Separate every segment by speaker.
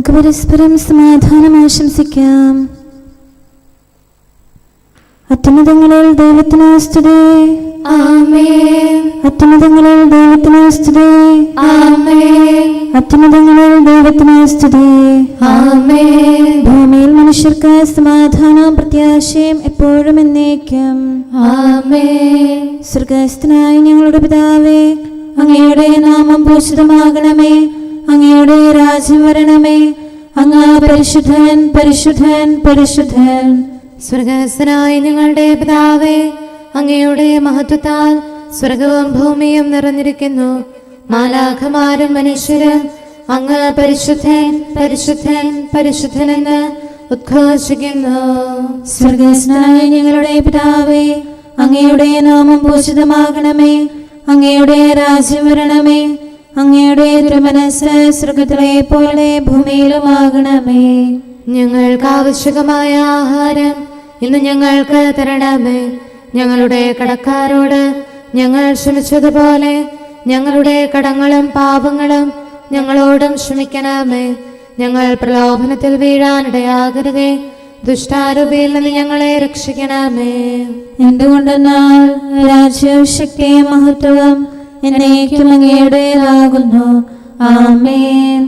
Speaker 1: നമുക്ക് പരസ്പരം സമാധാനം ആശംസിക്കാം. അത്യുന്നതങ്ങളിൽ ദൈവത്തിന് സ്തുതി.
Speaker 2: ആമേൻ.
Speaker 1: അത്യുന്നതങ്ങളിൽ ദൈവത്തിന് സ്തുതി.
Speaker 2: ആമേൻ.
Speaker 1: അത്യുന്നതങ്ങളിൽ ദൈവത്തിന് സ്തുതി.
Speaker 2: ആമേൻ.
Speaker 1: ഭൂമിയിൽ മനുഷ്യർക്ക് സമാധാനവും പ്രത്യാശയും എപ്പോഴും എന്നേക്കും.
Speaker 2: ആമേൻ.
Speaker 1: സ്വർഗ്ഗസ്ഥനായ ഞങ്ങളുടെ പിതാവേ, അങ്ങയുടെ നാമം പൂജിതമാകണമേ. അങ്ങയുടെ രാജ്യം വരണമേ. അങ്ങ് പരിശുദ്ധൻ, പരിശുദ്ധൻ, പരിശുദ്ധൻ.
Speaker 2: സ്വർഗ്ഗസ്ഥനായ ഞങ്ങളുടെ പിതാവേ, അങ്ങയുടെ മഹത്വത്താൽ സ്വർഗവും ഭൂമിയും നിറഞ്ഞിരിക്കുന്നു. മാലാഖമാരും മനുഷ്യരും അങ്ങ് പരിശുദ്ധൻ, പരിശുദ്ധൻ, പരിശുദ്ധനെന്ന് ഉദ്ഘോഷിക്കുന്നു.
Speaker 1: സ്വർഗ്ഗസ്ഥനായ ഞങ്ങളുടെ പിതാവേ, അങ്ങയുടെ നാമം പൂജിതമാകണമേ. അങ്ങയുടെ രാജ്യം വരണമേ. അങ്ങയുടെ തിരുമനസ്സ് സ്വർഗ്ഗത്തിലെ പോലെ ഭൂമിയിലുമാകണമേ.
Speaker 2: ഞങ്ങൾക്ക് ആവശ്യമായ ആഹാരം ഇന്ന് ഞങ്ങൾക്ക് തരണമേ. ഞങ്ങളുടെ കടക്കാരോട് ഞങ്ങൾ ക്ഷമിച്ചതുപോലെ ഞങ്ങളുടെ കടങ്ങളും പാപങ്ങളും ഞങ്ങളോടും ക്ഷമിക്കണമേ. ഞങ്ങൾ പ്രലോഭനത്തിൽ വീഴാനിടയാകരുതേ. ദുഷ്ടാരൂപിയിൽ നിന്ന് ഞങ്ങളെ രക്ഷിക്കണമേ.
Speaker 1: എന്തുകൊണ്ടെന്നാൽ രാജ്യവും ശക്തിയും മഹത്വവും എന്നേക്കും അങ്ങയുടേതാകുന്നു. ആമേൻ.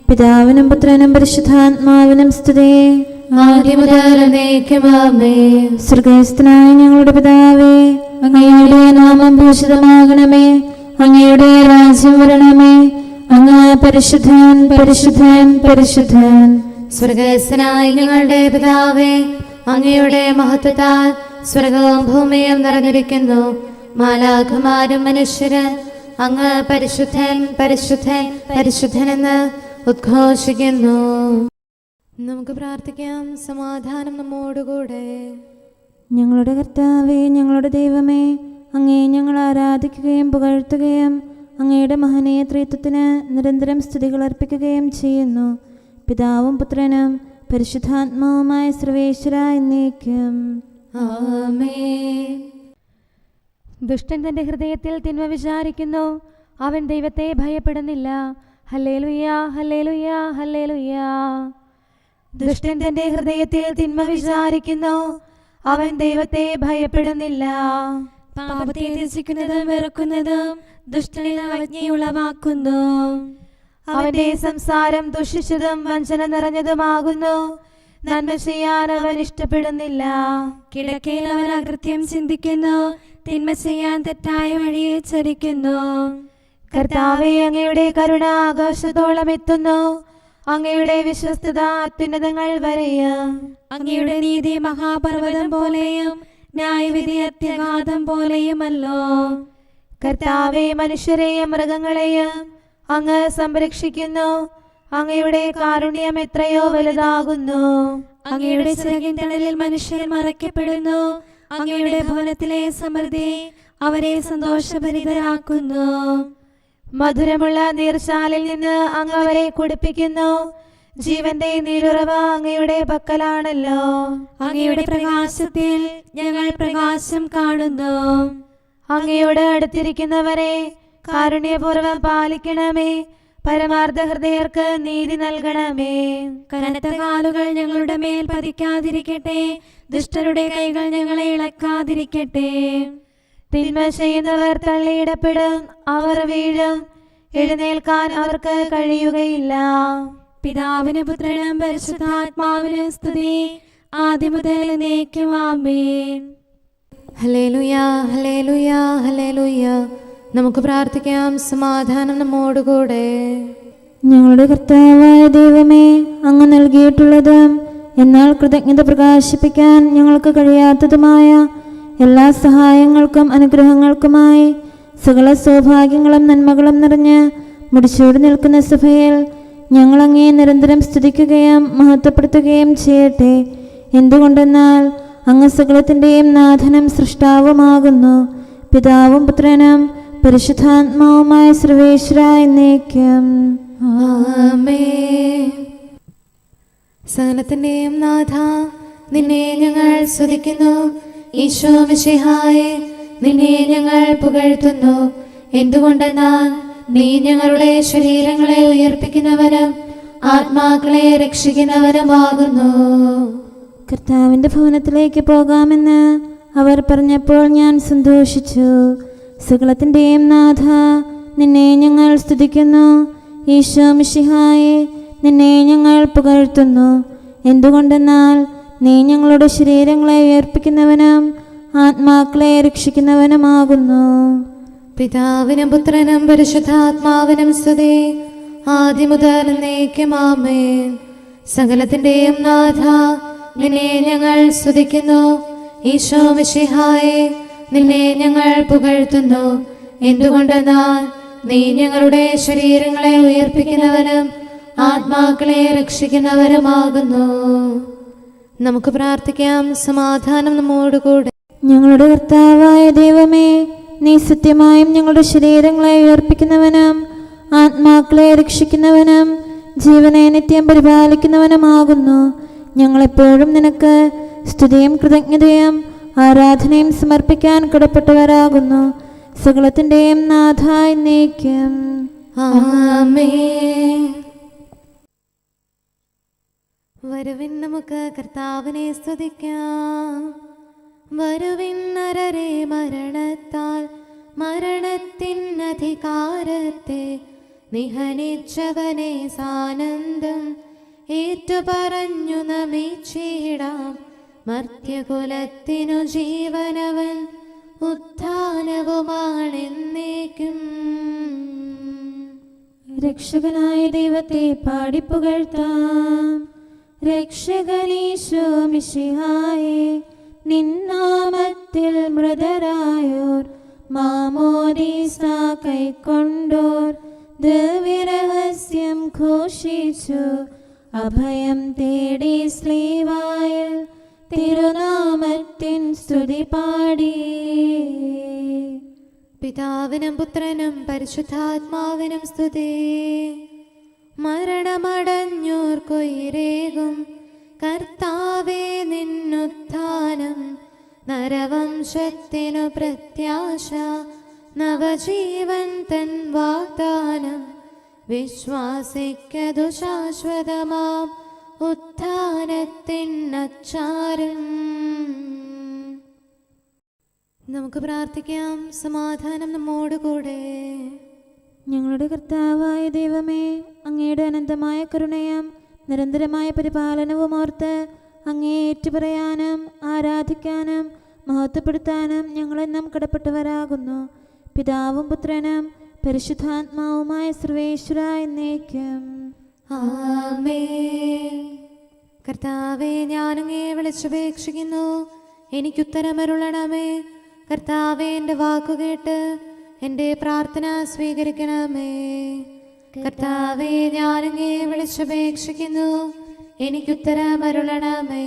Speaker 1: പിതാവിനും പുത്രനും പരിശുദ്ധാത്മാവിനും സ്തുതി.
Speaker 2: ആദ്യം മുതൽ എന്നേക്കും ആമേൻ.
Speaker 1: സ്വർഗ്ഗസ്ഥനായ ഞങ്ങളുടെ പിതാവേ, അങ്ങയുടെ നാമം പൂജിതമാകണമേ. അങ്ങയുടെ രാജ്യം വരണമേ. അങ്ങ് പരിശുദ്ധൻ, പരിശുദ്ധൻ, പരിശുദ്ധൻ.
Speaker 2: സ്വർഗ്ഗസ്ഥനായ ഞങ്ങളുടെ പിതാവേ, അങ്ങയുടെ മഹത്വത്താൽ സ്വർഗവും ഭൂമിയും നിറഞ്ഞിരിക്കുന്നു. മാലാഖമാരും മനുഷ്യരും അങ്ങ് പരിശുദ്ധൻ, പരിശുദ്ധൻ, പരിശുദ്ധനെന്ന് ഉദ്ഘോഷിക്കുന്നു. നമുക്ക് പ്രാർത്ഥിക്കാം. സമാധാനം നമ്മോടുകൂടെ.
Speaker 1: ഞങ്ങളുടെ കർത്താവേ, ഞങ്ങളുടെ ദൈവമേ, അങ്ങയെ ഞങ്ങൾ ആരാധിക്കുകയും പുകഴ്ത്തുകയും അങ്ങയുടെ മഹനീയ ത്രിത്വത്തിന് നിരന്തരം സ്തുതികൾ അർപ്പിക്കുകയും ചെയ്യുന്നു. പിതാവും പുത്രനും പരിശുദ്ധാത്മാവുമായ സർവേശ്വര എന്നേക്കും.
Speaker 2: ആമേൻ.
Speaker 3: ദുഷ്ടൻ തന്റെ ഹൃദയത്തിൽ തിന്മ വിചാരിക്കുന്നു, അവൻ ദൈവത്തെ ഭയപ്പെടുന്നില്ല. ഹല്ലേലൂയ, ഹല്ലേലൂയ, ഹല്ലേലൂയ. ദുഷ്ടൻ തന്റെ ഹൃദയത്തിൽ തിന്മ വിചാരിക്കുന്നു, അവൻ ദൈവത്തെ ഭയപ്പെടുന്നില്ല. പാപത്തെ രസിക്കുന്നതും വെറുക്കുന്നതും ദുഷ്ടനിൽ അവജ്ഞയുളവാക്കുന്നു. അവന്റെ സംസാരം ദുഷിച്ചതും വഞ്ചന നിറഞ്ഞതുമാകുന്നു. നന്മ ചെയ്യാൻ അവൻ ഇഷ്ടപ്പെടുന്നില്ല. കിടക്കയിൽ അവൻ അകൃത്യം ചിന്തിക്കുന്നു, തിന്മ ചെയ്യാൻ തെറ്റായ വഴിയെ ചരിക്കുന്നു. കർത്താവേ, അങ്ങയുടെ കരുണ ആകാശത്തോളം എത്തുന്നു. അങ്ങയുടെ വിശ്വസ്തത അത്യുന്നതങ്ങൾ വരെയും. അങ്ങയുടെ നീതി മഹാപർവ്വതം പോലെയും ന്യായവിധി അത്യഗാധം പോലെയുമല്ലോ. കർത്താവേ, മനുഷ്യരെയും മൃഗങ്ങളെയും അങ്ങ് സംരക്ഷിക്കുന്നു. അങ്ങയുടെ കാരുണ്യം എത്രയോ വലുതാകുന്നു. അങ്ങയുടെ ചിറകിൻ തണലിൽ മനുഷ്യർ മറയ്ക്കപ്പെടുന്നു. അങ്ങയുടെ ഭവനത്തിലെ സമൃദ്ധി അവരെ സന്തോഷഭരിതരാക്കുന്നു. മധുരമുള്ള നീർച്ചാലിൽ നിന്ന് അങ്ങ് അവരെ കുടിപ്പിക്കുന്നു. ജീവന്റെ നീരുറവ അങ്ങയുടെ പക്കലാണല്ലോ. അങ്ങയുടെ പ്രകാശത്തിൽ ഞങ്ങൾ പ്രകാശം കാണുന്നു. അങ്ങയോട് അടുത്തിരിക്കുന്നവരെ കാരുണ്യപൂർവ്വം പാലിക്കണമേ. പരമാർത്ഥ ഹൃദയർക്ക് നീതി നൽകണമേ. കനത്ത കാലുകൾ ഞങ്ങളുടെ മേൽ പതിക്കാതിരിക്കട്ടെ. ദുഷ്ടരുടെ കൈകൾ ഞങ്ങളെ ഇളക്കാതിരിക്കട്ടെ. തിന്മ ചെയ്യുന്നവർ തള്ളിയിടപ്പെടും, അവർ വീഴും. എഴുന്നേൽക്കാൻ അവർക്ക് കഴിയുകയില്ല. പിതാവിനും പുത്രനും പരിശുദ്ധാത്മാവിനും സ്തുതി, ആദ്യം മുതൽ എന്നേക്കും ആമേൻ.
Speaker 2: ഹല്ലേലൂയ, ഹല്ലേലൂയ, ഹല്ലേലൂയ. നമുക്ക് പ്രാർത്ഥിക്കാം. സമാധാനം നമ്മോടുകൂടെ.
Speaker 1: ഞങ്ങളുടെ കർത്താവായ ദൈവമേ, അങ്ങ് നൽകിയിട്ടുള്ളതും എന്നാൽ കൃതജ്ഞത പ്രകാശിപ്പിക്കാൻ ഞങ്ങൾക്ക് കഴിയാത്തതുമായ എല്ലാ സഹായങ്ങൾക്കും അനുഗ്രഹങ്ങൾക്കുമായി സകല സൗഭാഗ്യങ്ങളും നന്മകളും നിറഞ്ഞ് മുടിച്ചൂടി നിൽക്കുന്ന സഭയിൽ ഞങ്ങൾ അങ്ങേ നിരന്തരം സ്തുതിക്കുകയും മഹത്വപ്പെടുത്തുകയും ചെയ്യട്ടെ. എന്തുകൊണ്ടെന്നാൽ അങ്ങ് സകലത്തിൻ്റെയും നാഥനും സൃഷ്ടാവുമാകുന്നു. പിതാവും പുത്രനും പരിശുദ്ധാത്മാവുമായ സർവേശ്വര എന്നേക്കും.
Speaker 2: ആമേൻ. സകലത്തിന്റെയും നാഥ, നിന്നെ ഞങ്ങൾ സ്തുതിക്കുന്നു. ഈശോ മിശിഹായേ, നിന്നെ ഞങ്ങൾ പുകഴ്ത്തുന്നു. എന്തുകൊണ്ടെന്നാൽ നീ ഞങ്ങളുടെ ശരീരങ്ങളെ ഉയർപ്പിക്കുന്നവനും ആത്മാക്കളെ രക്ഷിക്കുന്നവനുമാകുന്നു.
Speaker 1: കർത്താവിൻ്റെ ഭവനത്തിലേക്ക് പോകാമെന്ന് അവർ പറഞ്ഞപ്പോൾ ഞാൻ സന്തോഷിച്ചു. സകലത്തിൻ്റെയും നാഥ, നിന്നെ ഞങ്ങൾ സ്തുതിക്കുന്നു. ഈശോ മിശിഹായെ, നിന്നെ ഞങ്ങൾ പുകഴ്ത്തുന്നു. എന്തുകൊണ്ടെന്നാൽ നീ ഞങ്ങളുടെ ശരീരങ്ങളെ ഉയർപ്പിക്കുന്നവനും ആത്മാക്കളെ രക്ഷിക്കുന്നവനുമാകുന്നു.
Speaker 2: പിതാവിനും പുത്രനും പരിശുദ്ധാത്മാവിനും സ്തുതി, ആദ്യം മുതൽ എന്നേക്കും ആമേൻ. സകലത്തിൻ്റെയും നാഥ, നിന്നെ ഞങ്ങൾ സ്തുതിക്കുന്നു. ഈശോ മിശിഹായെ, നിന്നെ ഞങ്ങൾ പുകഴ്ത്തുന്നു. എന്തുകൊണ്ടെന്നാൽ നീ ഞങ്ങളുടെ ശരീരങ്ങളെ ഉയർപ്പിക്കുന്നവനും ആത്മാക്കളെ രക്ഷിക്കുന്നവരുമാകുന്നു. നമുക്ക് പ്രാർത്ഥിക്കാം. സമാധാനം നമ്മോടുകൂടെ.
Speaker 1: ഞങ്ങളുടെ കർത്താവായ ദൈവമേ, നീ സത്യമായും ഞങ്ങളുടെ ശരീരങ്ങളെ ഉയർപ്പിക്കുന്നവനും ആത്മാക്കളെ രക്ഷിക്കുന്നവനും ജീവനെ നിത്യം പരിപാലിക്കുന്നവനുമാകുന്നു. ഞങ്ങളെപ്പോഴും നിനക്ക് സ്തുതിയും കൃതജ്ഞതയും ആരാധനയും സമർപ്പിക്കാൻ കടപ്പെട്ടവരാകുന്നു. സകലത്തിൻ്റെയും നാഥ, എന്നേക്കും
Speaker 2: ആമേൻ. വരുവിൻ നമുക്ക് കർത്താവിനെ സ്തുതിക്കാം. വരുവിൻ നരരെ മരണത്താൽ മരണത്തിൻ അധികാരത്തെ നിഹനിച്ചവനെ സാനന്ദം ഏറ്റുപറഞ്ഞു നമിച്ചിടാം. മർത്യകുലത്തിനു ജീവനവൻ ഉത്ഥാനവുമാണെന്നേക്കും.
Speaker 1: രക്ഷകനായ ദൈവത്തെ പാടിപ്പുകഴ്ത്താം. രക്ഷകനീശോ മിശിഹായെ, നിന്നാമത്തിൽ മൃതരായോർ മാമോദീസ കൈക്കൊണ്ടോർ ദിവ്യരഹസ്യം ഘോഷിച്ചു അഭയം തേടി ശ്ലീവായിൽ തിരുനാമത്തിൻ സ്തുതി പാടി.
Speaker 2: പിതാവിനും പുത്രനും പരിശുദ്ധാത്മാവിനും സ്തുതി. മരണമടഞ്ഞോർക്കൊയിരേകും കർത്താവേ നിന്നുത്ഥാനം. നരവംശത്തിനു പ്രത്യാശ നവജീവൻ തൻ വാഗ്ദാനം. വിശ്വാസിക്കതു ശാശ്വതമാം ഉത്ഥാനത്തിൻ അച്ചാരം. നമുക്ക് പ്രാർത്ഥിക്കാം. സമാധാനം നമ്മോടുകൂടെ.
Speaker 1: ഞങ്ങളുടെ കർത്താവായ ദൈവമേ, അങ്ങയുടെ അനന്തമായ കരുണയും നിരന്തരമായ പരിപാലനവും ഓർത്ത് അങ്ങേ ഏറ്റുപറയാനും ആരാധിക്കാനും മഹത്വപ്പെടുത്താനും ഞങ്ങളെന്നും കടപ്പെട്ടവരാകുന്നു. പിതാവും പുത്രനും പരിശുദ്ധാത്മാവുമായ സർവേശ്വര, എന്നേക്കും
Speaker 2: ആമേൻ. കർത്താവേ, ഞാനങ്ങേ വിളിച്ചപേക്ഷിക്കുന്നു, എനിക്കുത്തരമരുളണമേ. കർത്താവേ, എൻ്റെ വാക്കുകേട്ട് എൻ്റെ പ്രാർത്ഥന സ്വീകരിക്കണമേ. കർത്താവേ, ഞാനങ്ങേ വിളിച്ചപേക്ഷിക്കുന്നു, എനിക്കുത്തരമരുളണമേ.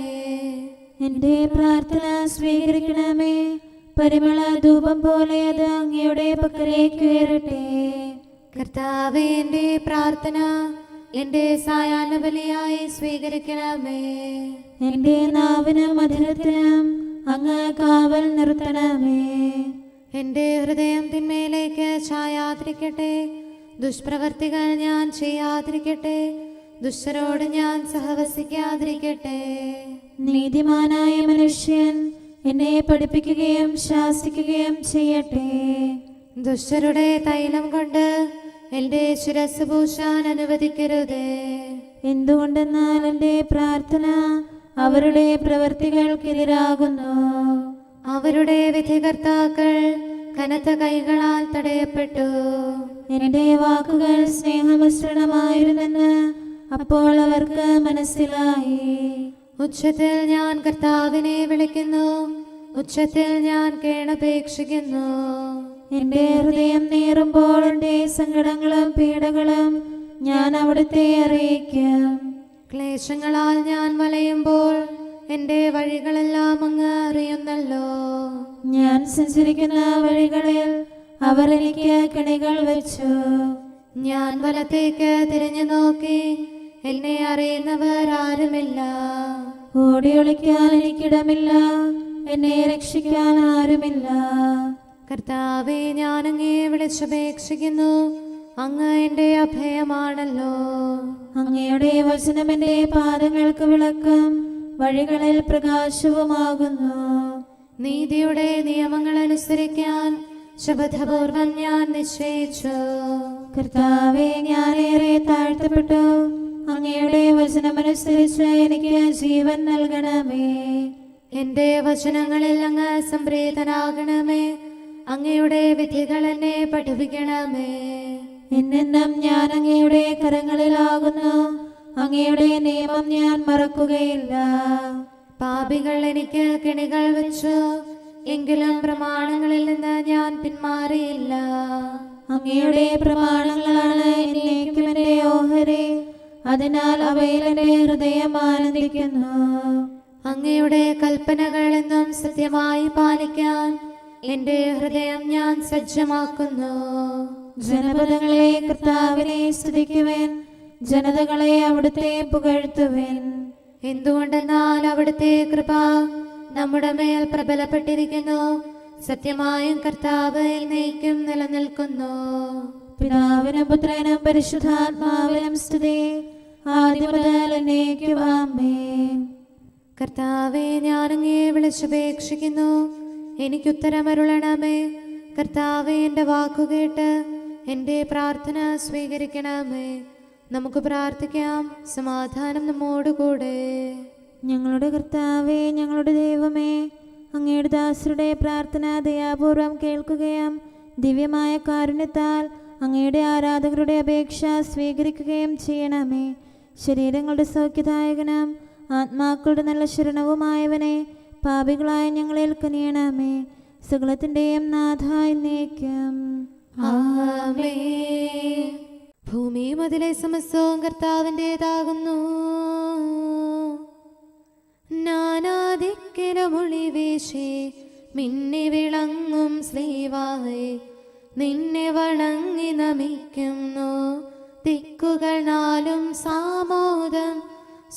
Speaker 1: എൻ്റെ പ്രാർത്ഥന സ്വീകരിക്കണമേ. പരിമള ധൂപം പോലെ അത് അങ്ങയുടെ പക്കലേക്ക് ഉയരട്ടെ.
Speaker 2: കർത്താവേ, എൻ്റെ പ്രാർത്ഥന എൻ്റെ സായാഹ്ന ബലിയായി സ്വീകരിക്കണമേ.
Speaker 1: എൻ്റെ നാവിനും മധുരത്തിനും അങ്ങ് കാവൽ നിർത്തണമേ.
Speaker 2: എൻ്റെ ഹൃദയം തിന്മയിലേക്ക് ചായാതിരിക്കട്ടെ. ദുഷ്പ്രവർത്തികൾ ഞാൻ ചെയ്യാതിരിക്കട്ടെ. ദുഷ്ടരോട് ഞാൻ സഹവസിക്കാതിരിക്കട്ടെ.
Speaker 1: നീതിമാനായ മനുഷ്യൻ എന്നെ പഠിപ്പിക്കുകയും ശാസിക്കുകയും ചെയ്യട്ടെ.
Speaker 2: ദുഷ്ടരുടെ തൈലം കൊണ്ട് എൻ്റെ ശിരസ് പൂശാൻ അനുവദിക്കരുതേ.
Speaker 1: എന്തുകൊണ്ടെന്നാൽ എൻ്റെ പ്രാർത്ഥന അവരുടെ പ്രവൃത്തികൾക്കെതിരാകുന്നു.
Speaker 2: അവരുടെ വിധികർത്താക്കൾ കനത്ത കൈകളാൽ തടയപ്പെട്ടു.
Speaker 1: എൻ്റെ വാക്കുകൾ സ്നേഹമിശ്രണമായിരുന്നെന്ന് അപ്പോൾ അവർക്ക് മനസ്സിലായി.
Speaker 2: ഉച്ചത്തിൽ ഞാൻ കർത്താവിനെ വിളിക്കുന്നു, ഉച്ചത്തിൽ ഞാൻ കേണപേക്ഷിക്കുന്നു.
Speaker 1: എൻ്റെ ഹൃദയം നീറുമ്പോൾ എൻ്റെ സങ്കടങ്ങളും പീഡകളും ഞാൻ അവിടുത്തെ അറിയിക്കും.
Speaker 2: ക്ലേശങ്ങളാൽ ഞാൻ വലയുമ്പോൾ എൻ്റെ വഴികളെല്ലാം അങ്ങ് അറിയുന്നല്ലോ.
Speaker 1: ഞാൻ സഞ്ചരിക്കുന്ന വഴികളിൽ അവർ എനിക്ക് കെണികൾ വെച്ചു.
Speaker 2: ഞാൻ വലത്തേക്ക് തിരിഞ്ഞു നോക്കി, എന്നെ അറിയുന്നവർ ആരുമില്ല.
Speaker 1: ഓടിയൊളിക്കാൻ എനിക്കിടമില്ല, എന്നെ രക്ഷിക്കാൻ ആരുമില്ല.
Speaker 2: കർത്താവേ, ഞാനങ്ങേ വിളിച്ചപേക്ഷിക്കുന്നു, അങ്ങ് എൻ്റെ അഭയമാണല്ലോ.
Speaker 1: അങ്ങയുടെ വചനം എൻ്റെ പാദങ്ങൾക്ക് വിളക്കും വഴികളിൽ പ്രകാശവുമാകുന്നു.
Speaker 2: നീതിയുടെ നിയമങ്ങൾ അനുസരിക്കാൻ ശപഥപൂർവം ഞാൻ നിശ്ചയിച്ചു.
Speaker 1: കർത്താവേ, ഞാനേറെ താഴ്ത്തപ്പെട്ടു. അങ്ങയുടെ വചനമനുസരിച്ച് എനിക്ക് ജീവൻ നൽകണമേ.
Speaker 2: എൻ്റെ വചനങ്ങളിൽ അങ്ങ് സംപ്രീതനാകണമേ. അങ്ങയുടെ വിധികൾ എന്നെ പഠിപ്പിക്കണമേ.
Speaker 1: എന്നെന്നും ഞാൻ അങ്ങയുടെ കരങ്ങളിലാകുന്നു. അങ്ങയുടെ നിയമം ഞാൻ മറക്കുകയില്ല.
Speaker 2: പാപികൾ എനിക്ക് കെണികൾ വെച്ചു, എങ്കിലും പ്രമാണങ്ങളിൽ നിന്ന് ഞാൻ പിന്മാറിയില്ല.
Speaker 1: അങ്ങയുടെ പ്രമാണങ്ങളാണ് എന്നേക്കും എൻ്റെ ഓഹരി. അതിനാൽ അവയിൽ എൻ്റെ ഹൃദയം ആനന്ദിക്കുന്നു.
Speaker 2: അങ്ങയുടെ കൽപ്പനകൾ എന്നും സത്യമായി പാലിക്കാൻ എൻ്റെ ഹൃദയം ഞാൻ സജ്ജമാക്കുന്നു.
Speaker 1: ജനപദങ്ങളെ കർത്താവിനെ സ്തുതിക്കുവേൻ, ജനതകളെ അവിടുത്തെ പുകഴ്ത്തുവേൻ.
Speaker 2: എന്തുകൊണ്ടെന്നാൽ അവിടുത്തെ കൃപ നമ്മുടെ മേൽ പ്രബലപ്പെട്ടിരിക്കുന്നു. സത്യമായും കർത്താവ് എന്നേക്കും നിലനിൽക്കുന്നു.
Speaker 1: പിതാവിനും പുത്രനും പരിശുദ്ധാത്മാവിനും സ്തുതി, ആദ്യം മുതൽ എന്നേക്കും ആമേൻ.
Speaker 2: കർത്താവെ, ഞാൻ അങ്ങയെ വിളിച്ചപേക്ഷിക്കുന്നു, എനിക്കുത്തരമരുളണമേ. കർത്താവെ, എൻ്റെ വാക്കുകേട്ട് എൻ്റെ പ്രാർത്ഥന സ്വീകരിക്കണമേ. നമുക്ക് പ്രാർത്ഥിക്കാം. സമാധാനം നമ്മോടുകൂടെ.
Speaker 1: ഞങ്ങളുടെ കർത്താവേ, ഞങ്ങളുടെ ദൈവമേ, അങ്ങയുടെ ദാസരുടെ പ്രാർത്ഥന ദയാപൂർവം കേൾക്കുകയും ദിവ്യമായ കാരുണ്യത്താൽ അങ്ങയുടെ ആരാധകരുടെ അപേക്ഷ സ്വീകരിക്കുകയും ചെയ്യണമേ. ശരീരങ്ങളുടെ സൗഖ്യദായകനും ആത്മാക്കളുടെ നല്ല ശരണവുമായവനെ, പാപികളായ ഞങ്ങളിൽ കനിയണമേ. സകലത്തിൻ്റെയും നാഥായി എന്നേക്കും
Speaker 2: ആമേൻ. ഭൂമിയും അതിലെ സമസ്തവും കർത്താവിൻ്റെതാകുന്നു. നാനാദിക്കിലും ഒളിവീശി മിന്നി വിളങ്ങും ശ്രീവായി നിന്നെ വണങ്ങി നമിക്കുന്നു. ദിക്കുകൾ നാലും സാമോദം,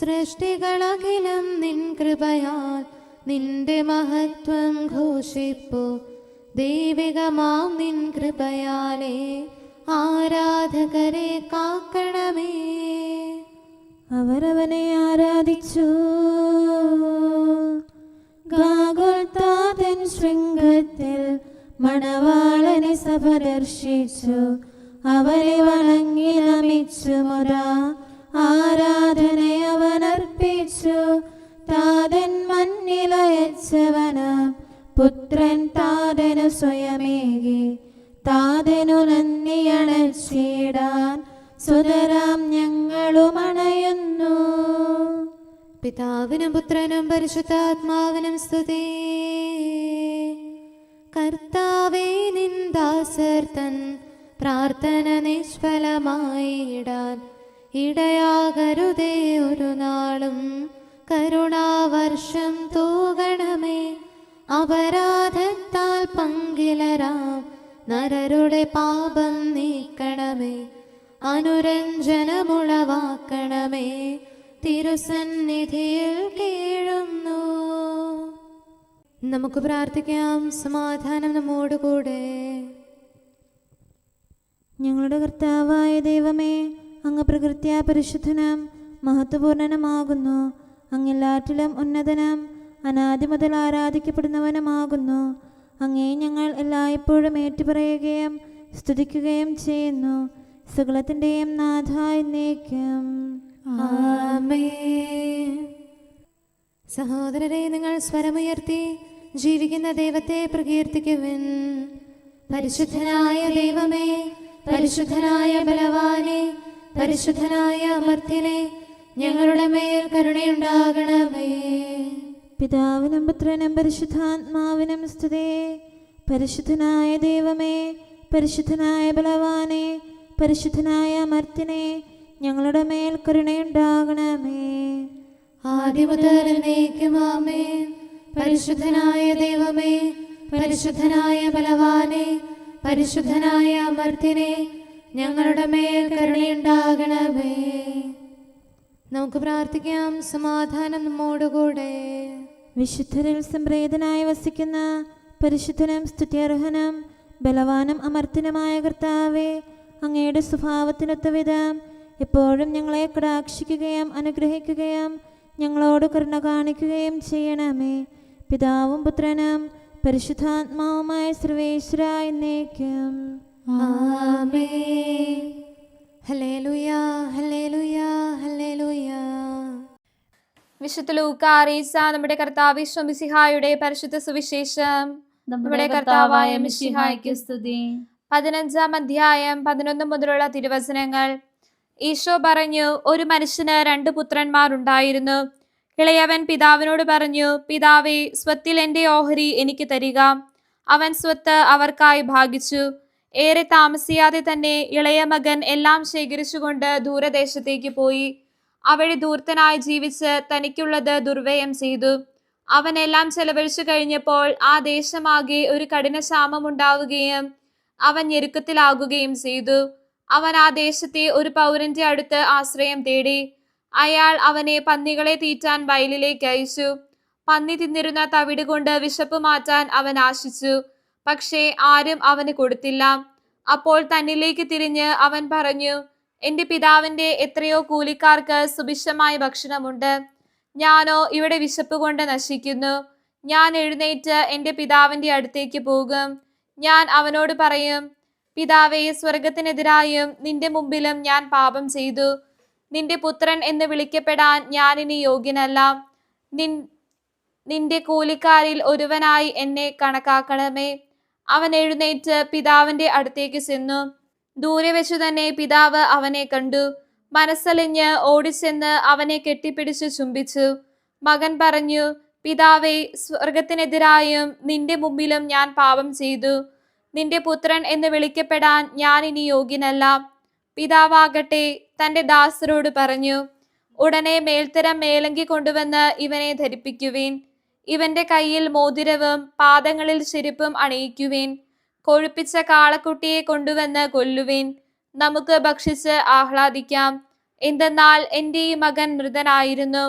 Speaker 2: സൃഷ്ടികളഖിലം നിൻ കൃപയാൽ നിന്റെ മഹത്വം ഘോഷിപ്പു. ദൈവികമാം നിൻ കൃപയാലേ ആരാധകരെ കാക്കണമേ.
Speaker 1: അവരവനെ ആരാധിച്ചു. ഗാഗുൽത്താതൻ ശൃംഗത്തിൽ മണവാളനെ സഭ ദർശിച്ചു. അവരെ വണങ്ങി നമിച്ചു മുരാ ആരാധനയവനർപ്പിച്ചു. താതൻ മണ്ണിലയച്ചവന് പുത്രൻ താതനു സ്വയമേകി. താതനു നന്ദിയണച്ചിടാൻ സുതരാം ഞങ്ങളും അണയുന്നു.
Speaker 2: പിതാവിനും പുത്രനും പരിശുദ്ധാത്മാവിനും സ്തുതി. കർത്താവേ, നിൻ ദാസർ തൻ പ്രാർത്ഥന നിഷ്ഫലമായിടാൻ ഇടയാകരുതേ ഒരു നാളും. കരുണാവർഷം തൂകണമേ. അപരാധത്താൽ പങ്കിലരാം നരരുടെ പാപം നീക്കണമേ. അനുരഞ്ജനമുളവാക്കണമേ. തിരുസന്നിധിയിൽ കീഴുന്നു. നമുക്ക് പ്രാർത്ഥിക്കാം. സമാധാനം നമ്മോടുകൂടെ.
Speaker 1: ഞങ്ങളുടെ കർത്താവായ ദൈവമേ, അങ്ങ് പ്രകൃത്യാ പരിശുദ്ധനും മഹത്വപൂർണനുമാകുന്നു. അങ്ങെല്ലാറ്റിലും ഉന്നതനും അനാദി മുതൽ ആരാധിക്കപ്പെടുന്നവനുമാകുന്നു. അങ്ങേ ഞങ്ങൾ എല്ലായ്പ്പോഴും ഏറ്റുപറയുകയും സ്തുതിക്കുകയും ചെയ്യുന്നു. സകലത്തിൻ്റെയും നാഥായി എന്നേക്കും
Speaker 2: ആമേൻ. സഹോദരരെ, നിങ്ങൾ സ്വരമുയർത്തി ജീവിക്കുന്ന ദൈവത്തെ പ്രകീർത്തിക്കുവിൻ. പരിശുദ്ധനായ ദൈവമേ, പരിശുദ്ധനായ ബലവാനെ, പരിശുദ്ധനായ അമർത്യനെ, ഞങ്ങളുടെ മേൽ കരുണയുണ്ടാകണമേ.
Speaker 1: പിതാവിനും പുത്രനും പരിശുദ്ധാത്മാവിനും സ്തുതി. പരിശുദ്ധനായ ദൈവമേ, പരിശുദ്ധനായ ബലവാനെ, പരിശുദ്ധനായ അമർത്യനെ, ഞങ്ങളുടെ മേൽ കരുണയുണ്ടാകണമേ.
Speaker 2: ആദ്യം മുതൽ എന്നേക്കും ആമേൻ. പരിശുദ്ധനായ ദൈവമേ, പരിശുദ്ധനായ ബലവാനെ, പരിശുദ്ധനായ അമർത്യനെ, ഞങ്ങളുടെ മേൽ കരുണയുണ്ടാകണമേ. നമുക്ക് പ്രാർത്ഥിക്കാം. സമാധാനം നമ്മോടുകൂടെ.
Speaker 1: വിശുദ്ധരിൽ സംപ്രീതനായി വസിക്കുന്ന പരിശുദ്ധനും സ്തുത്യർഹനും ബലവാനും അമർത്യനുമായ കർത്താവേ, അങ്ങയുടെ സ്വഭാവത്തിനൊത്ത വിധം എപ്പോഴും ഞങ്ങളെ കടാക്ഷിക്കുകയും അനുഗ്രഹിക്കുകയും ഞങ്ങളോട് കരുണ കാണിക്കുകയും ചെയ്യണമേ. പിതാവും പുത്രനും പരിശുദ്ധാത്മാവുമായ സർവേശ്വര എന്നേക്കും.
Speaker 2: ആമേൻ. ഹല്ലേലൂയ, ഹല്ലേലൂയ, ഹല്ലേലൂയ.
Speaker 4: വിശുദ്ധ ലൂക്ക അറിയിച്ച നമ്മുടെ കർത്താവ് ഈശോ മിശിഹായുടെ പരിശുദ്ധ സുവിശേഷം.
Speaker 5: നമ്മുടെ കർത്താവായ മിശിഹായ്ക്ക് സ്തുതി.
Speaker 4: 15-ാം അധ്യായം 11 മുതലുള്ള തിരുവചനങ്ങൾ. ഈശോ പറഞ്ഞു, ഒരു മനുഷ്യന് 2 പുത്രന്മാർ ഉണ്ടായിരുന്നു. ഇളയവൻ പിതാവിനോട് പറഞ്ഞു, പിതാവേ, സ്വത്തിൽ എൻ്റെ ഓഹരി എനിക്ക് തരിക. അവൻ സ്വത്ത് അവർക്കായി ഭാഗിച്ചു. ഏറെ താമസിയാതെ തന്നെ ഇളയ മകൻ എല്ലാം ശേഖരിച്ചുകൊണ്ട് ദൂരദേശത്തേക്ക് പോയി. അവിടെ ധൂർത്തനായി ജീവിച്ച് തനിക്കുള്ളത് ദുർവ്യയം ചെയ്തു. അവൻ എല്ലാം ചെലവഴിച്ചു കഴിഞ്ഞപ്പോൾ ആ ദേശമാകെ ഒരു കഠിന ക്ഷാമമുണ്ടാവുകയും അവൻ ഞെരുക്കത്തിലാകുകയും ചെയ്തു. അവൻ ആ ദേശത്തെ ഒരു പൗരന്റെ അടുത്ത് ആശ്രയം തേടി. അയാൾ അവനെ പന്നികളെ തീറ്റാൻ വയലിലേക്ക് അയച്ചു. പന്നി തിന്നിരുന്ന തവിട് കൊണ്ട് വിശപ്പ് മാറ്റാൻ അവൻ ആശിച്ചു. പക്ഷേ ആരും അവന് കൊടുത്തില്ല. അപ്പോൾ തന്നിലേക്ക് തിരിഞ്ഞ് അവൻ പറഞ്ഞു, എൻ്റെ പിതാവിൻ്റെ എത്രയോ കൂലിക്കാർക്ക് സുഭിക്ഷമായ ഭക്ഷണമുണ്ട്. ഞാനോ ഇവിടെ വിശപ്പ് കൊണ്ട് നശിക്കുന്നു. ഞാൻ എഴുന്നേറ്റ് എൻ്റെ പിതാവിൻ്റെ അടുത്തേക്ക് പോകും. ഞാൻ അവനോട് പറയും, പിതാവേ, സ്വർഗത്തിനെതിരായും നിന്റെ മുമ്പിലും ഞാൻ പാപം ചെയ്തു. നിന്റെ പുത്രൻ എന്ന് വിളിക്കപ്പെടാൻ ഞാനിനി യോഗ്യനല്ല. നിന്റെ കൂലിക്കാരിൽ ഒരുവനായി എന്നെ കണക്കാക്കണമേ. അവൻ എഴുന്നേറ്റ് പിതാവിന്റെ അടുത്തേക്ക് ചെന്നു. ദൂരെ വെച്ചു തന്നെ പിതാവ് അവനെ കണ്ടു. മനസ്സലിഞ്ഞ് ഓടിച്ചെന്ന് അവനെ കെട്ടിപ്പിടിച്ച് ചുംബിച്ചു. മകൻ പറഞ്ഞു, പിതാവേ, സ്വർഗത്തിനെതിരായും നിന്റെ മുമ്പിലും ഞാൻ പാപം ചെയ്തു. നിന്റെ പുത്രൻ എന്ന് വിളിക്കപ്പെടാൻ ഞാൻ ഇനി യോഗ്യനല്ല. പിതാവാകട്ടെ തന്റെ ദാസരോട് പറഞ്ഞു, ഉടനെ മേൽത്തരം മേലങ്കി കൊണ്ടുവന്ന് ഇവനെ ധരിപ്പിക്കുവിൻ. ഇവന്റെ കയ്യിൽ മോതിരവും പാദങ്ങളിൽ ചെരുപ്പും അണിയിക്കുവിൻ. കൊഴുപ്പിച്ച കാളക്കുട്ടിയെ കൊണ്ടുവന്ന് കൊല്ലുവിൻ. നമുക്ക് ഭക്ഷിച്ച് ആഹ്ലാദിക്കാം. എന്തെന്നാൽ എൻ്റെ ഈ മകൻ മൃതനായിരുന്നു,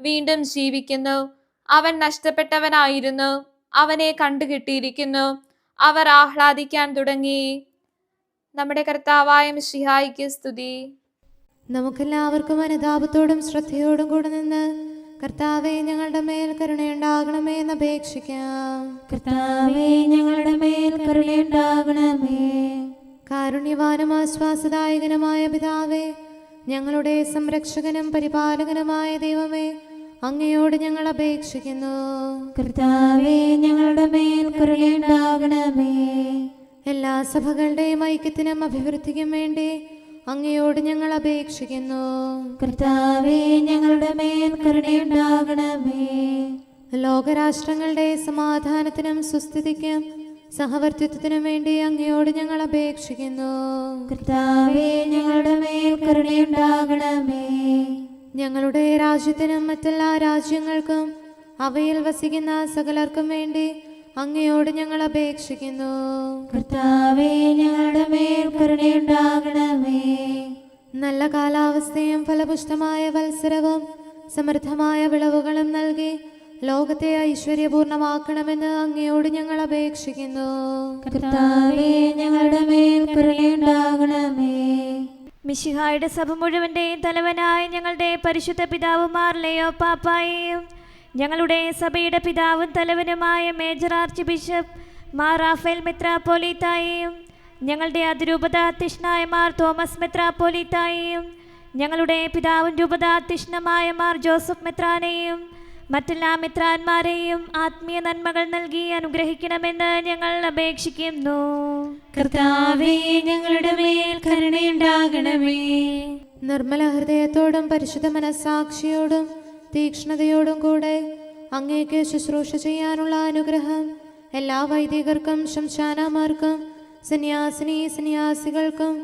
Speaker 4: വീണ്ടും ജീവിക്കുന്നു. അവൻ നഷ്ടപ്പെട്ടവനായിരുന്നു, അവനെ കണ്ടുകിട്ടിയിരിക്കുന്നു. അവർ ആഹ്ലാദിക്കാൻ തുടങ്ങി. നമ്മുടെ കർത്താവായ മിശിഹായ്ക്ക് സ്തുതി.
Speaker 2: നമുക്കെല്ലാവർക്കും അനുതാപത്തോടും ശ്രദ്ധയോടും കൂടെ നിന്ന് കർത്താവേ, ഞങ്ങളുടെ മേൽ കരുണയുണ്ടാകണമേ എന്ന് അപേക്ഷിക്കാം.
Speaker 1: കർത്താവേ, ഞങ്ങളുടെ മേൽ കരുണയുണ്ടാകണമേ.
Speaker 2: കാരുണ്യവാനും ആശ്വാസദായകനുമായ പിതാവേ, ഞങ്ങളുടെ സംരക്ഷകനും പരിപാലകനുമായ ദൈവമേ, അങ്ങയോട് ഞങ്ങൾ അപേക്ഷിക്കുന്നു.
Speaker 1: കർത്താവേ, ഞങ്ങളുടെ മേൽ കരുണയുണ്ടാകണമേ.
Speaker 2: എല്ലാ സഭകളുടെയും ഐക്യത്തിനും അഭിവൃദ്ധിക്കും വേണ്ടി അങ്ങയോട് ഞങ്ങൾ അപേക്ഷിക്കുന്നു.
Speaker 1: കർത്താവേ, ഞങ്ങളുടെ മേൽ കരുണയുണ്ടാകണമേ.
Speaker 2: ലോകരാഷ്ട്രങ്ങളുടെ സമാധാനത്തിനും സുസ്ഥിതിക്കും സഹവർത്തിത്വത്തിനും വേണ്ടി അങ്ങയോട് ഞങ്ങൾ അപേക്ഷിക്കുന്നു.
Speaker 1: കർത്താവേ, ഞങ്ങളുടെ മേൽ കരുണയുണ്ടാകണമേ.
Speaker 2: ഞങ്ങളുടെ രാജ്യത്തിനും മറ്റെല്ലാ രാജ്യങ്ങൾക്കും അവയിൽ വസിക്കുന്ന സകലർക്കും വേണ്ടി അങ്ങയോട് ഞങ്ങൾ അപേക്ഷിക്കുന്നു.
Speaker 1: കർത്താവേ, ഞങ്ങളുടെ മേൽ കരുണയുണ്ടാകണമേ.
Speaker 2: നല്ല കാലാവസ്ഥയും ഫലപുഷ്ടമായ വത്സരവും സമൃദ്ധമായ വിളവുകളും നൽകി ലോകത്തെ ഐശ്വര്യപൂർണമാക്കണമെന്ന് അങ്ങയോട് ഞങ്ങൾ അപേക്ഷിക്കുന്നു.
Speaker 1: കർത്താവേ, ഞങ്ങളുടെ മേൽ കരുണയുണ്ടാകണമേ.
Speaker 3: മിശിഹായുടെ സഭ മുഴുവൻ്റെയും തലവനായ ഞങ്ങളുടെ പരിശുദ്ധ പിതാവുമാർ ലെയോ പാപ്പായെയും ഞങ്ങളുടെ സഭയുടെ പിതാവും തലവനുമായ മേജർ ആർച്ച് ബിഷപ്പ് മാർ റാഫേൽ മെത്രാപ്പോലീത്തായെയും ഞങ്ങളുടെ അതിരൂപതാധ്യക്ഷനായ മാർ തോമസ് മെത്രാപ്പോലീത്തായെയും ഞങ്ങളുടെ പിതാവും രൂപതാധ്യക്ഷനുമായ മാർ ജോസഫ് മെത്രാനെയും മറ്റെല്ലാ മെത്രാന്മാരെയും ആത്മീയ നന്മകൾ നൽകി അനുഗ്രഹിക്കണമെന്ന് ഞങ്ങൾ അപേക്ഷിക്കുന്നു.
Speaker 1: കർത്താവേ, ഞങ്ങളുടെ മേൽ കരുണയുണ്ടാകണമേ.
Speaker 2: നിർമ്മല ഹൃദയത്തോടും പരിശുദ്ധ മനസ്സാക്ഷിയോടും തീക്ഷ്ണതയോടും കൂടെ അങ്ങേക്ക് ശുശ്രൂഷ ചെയ്യാനുള്ള അനുഗ്രഹം എല്ലാ വൈദികർക്കും ശംശാനമാർക്കും സന്യാസികൾക്കും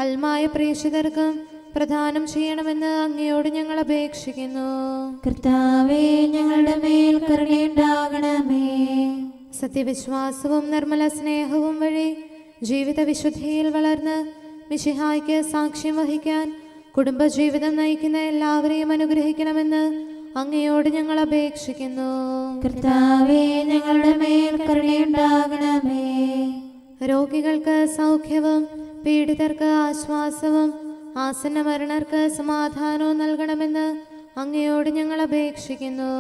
Speaker 2: അൽമായ പ്രേക്ഷിതർക്കും പ്രദാനം ചെയ്യണമെന്ന് അങ്ങയോട് ഞങ്ങൾ അപേക്ഷിക്കുന്നു.
Speaker 1: കർത്താവേ, ഞങ്ങളുടെ മേൽ കരുണയുണ്ടാകണമേ.
Speaker 2: സത്യവിശ്വാസവും നിർമ്മല സ്നേഹവും വഴി ജീവിത വിശുദ്ധിയിൽ വളർന്ന് മിശിഹായ്ക്ക് സാക്ഷ്യം വഹിക്കാൻ കുടുംബജീവിതം നയിക്കുന്ന എല്ലാവരെയും അനുഗ്രഹിക്കണമെന്ന് അങ്ങയോട് ഞങ്ങൾ അപേക്ഷിക്കുന്നു.
Speaker 1: കർത്താവേ, ഞങ്ങളുടെ മേൽ കരുണയുണ്ടാകണമേ.
Speaker 2: രോഗികൾക്ക് സൗഖ്യവും പീഡിതർക്ക് ആശ്വാസവും ആസന്ന മരണർക്ക് സമാധാനവും നൽകണമെന്ന് അങ്ങയോട് ഞങ്ങൾ അപേക്ഷിക്കുന്നു.